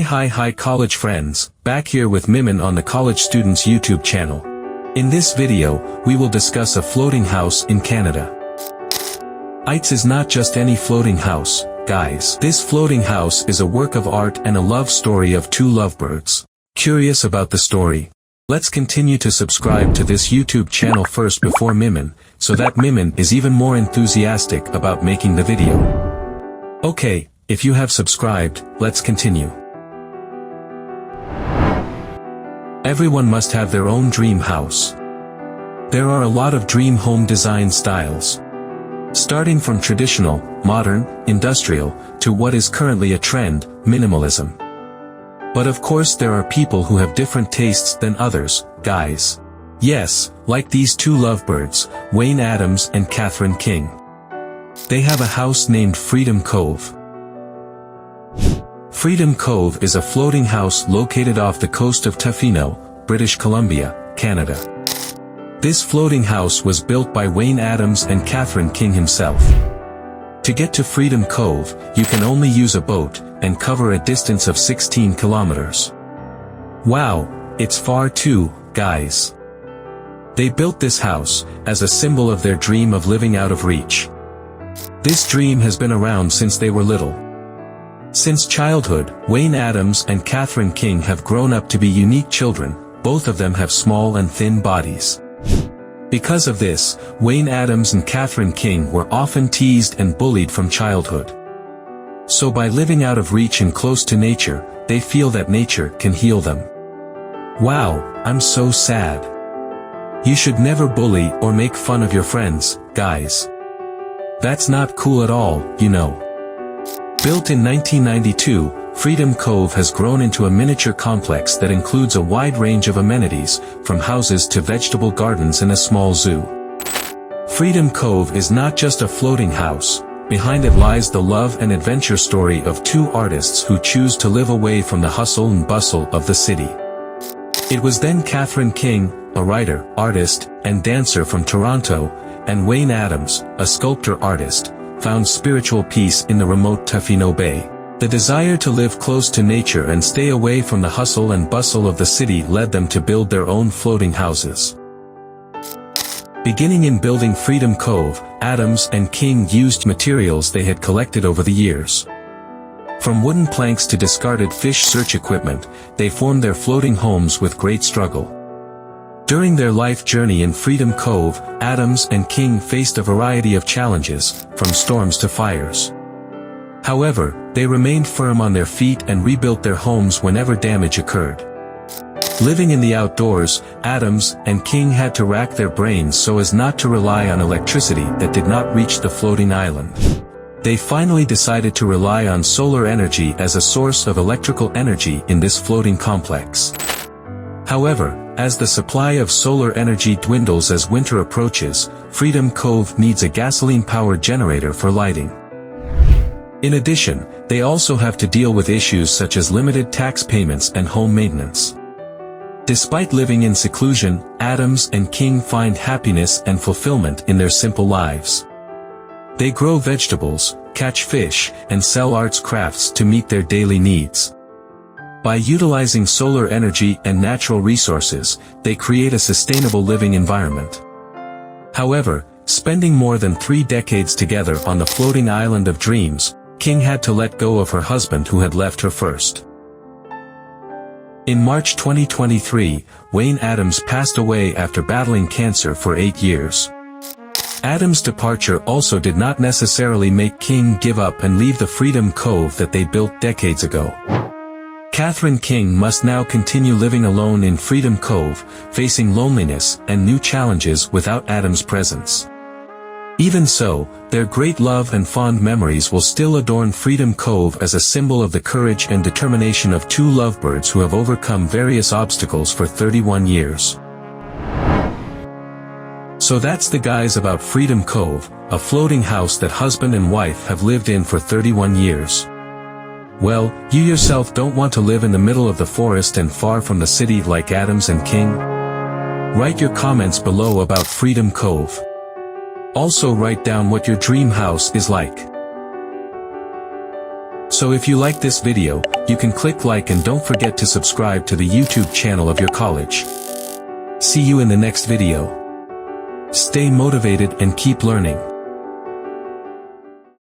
Hi college friends, back here with Mimin on the College Students YouTube channel. In this video, we will discuss a floating house in Canada. It's is not just any floating house, guys. This floating house is a work of art and a love story of two lovebirds. Curious about the story? Let's continue to subscribe to this YouTube channel first before Mimin, so that Mimin is even more enthusiastic about making the video. Okay, if you have subscribed, let's continue. Everyone must have their own dream house. There are a lot of dream home design styles. Starting from traditional, modern, industrial, to what is currently a trend, minimalism. But of course there are people who have different tastes than others, guys. Yes, like these two lovebirds, Wayne Adams and Catherine King. They have a house named Freedom Cove. Freedom Cove is a floating house located off the coast of Tofino, British Columbia, Canada. This floating house was built by Wayne Adams and Catherine King himself. To get to Freedom Cove, you can only use a boat, and cover a distance of 16 kilometers. Wow, it's far too, guys. They built this house, as a symbol of their dream of living out of reach. This dream has been around since they were little. Since childhood, Wayne Adams and Catherine King have grown up to be unique children. Both of them have small and thin bodies. Because of this, Wayne Adams and Catherine King were often teased and bullied from childhood. So by living out of reach and close to nature, they feel that nature can heal them. Wow, I'm so sad. You should never bully or make fun of your friends, guys. That's not cool at all, you know. Built in 1992, Freedom Cove has grown into a miniature complex that includes a wide range of amenities, from houses to vegetable gardens and a small zoo. Freedom Cove is not just a floating house. Behind it lies the love and adventure story of two artists who choose to live away from the hustle and bustle of the city. It was then Catherine King, a writer, artist, and dancer from Toronto, and Wayne Adams, a sculptor-artist, found spiritual peace in the remote Tofino Bay. The desire to live close to nature and stay away from the hustle and bustle of the city led them to build their own floating houses. Beginning in building Freedom Cove, Adams and King used materials they had collected over the years. From wooden planks to discarded fish search equipment, they formed their floating homes with great struggle. During their life journey in Freedom Cove, Adams and King faced a variety of challenges, from storms to fires. However, they remained firm on their feet and rebuilt their homes whenever damage occurred. Living in the outdoors, Adams and King had to rack their brains so as not to rely on electricity that did not reach the floating island. They finally decided to rely on solar energy as a source of electrical energy in this floating complex. However, as the supply of solar energy dwindles as winter approaches, Freedom Cove needs a gasoline-powered generator for lighting. In addition, they also have to deal with issues such as limited tax payments and home maintenance. Despite living in seclusion, Adams and King find happiness and fulfillment in their simple lives. They grow vegetables, catch fish, and sell arts crafts to meet their daily needs. By utilizing solar energy and natural resources, they create a sustainable living environment. However, spending more than 3 decades together on the floating island of dreams, King had to let go of her husband who had left her first. In March 2023, Wayne Adams passed away after battling cancer for 8 years. Adams' departure also did not necessarily make King give up and leave the Freedom Cove that they built decades ago. Catherine King must now continue living alone in Freedom Cove, facing loneliness and new challenges without Adams' presence. Even so, their great love and fond memories will still adorn Freedom Cove as a symbol of the courage and determination of two lovebirds who have overcome various obstacles for 31 years. So that's the guys about Freedom Cove, a floating house that husband and wife have lived in for 31 years. Well, you yourself don't want to live in the middle of the forest and far from the city like Adams and King? Write your comments below about Freedom Cove. Also write down what your dream house is like. So if you like this video, you can click like and don't forget to subscribe to the YouTube channel of your college. See you in the next video. Stay motivated and keep learning.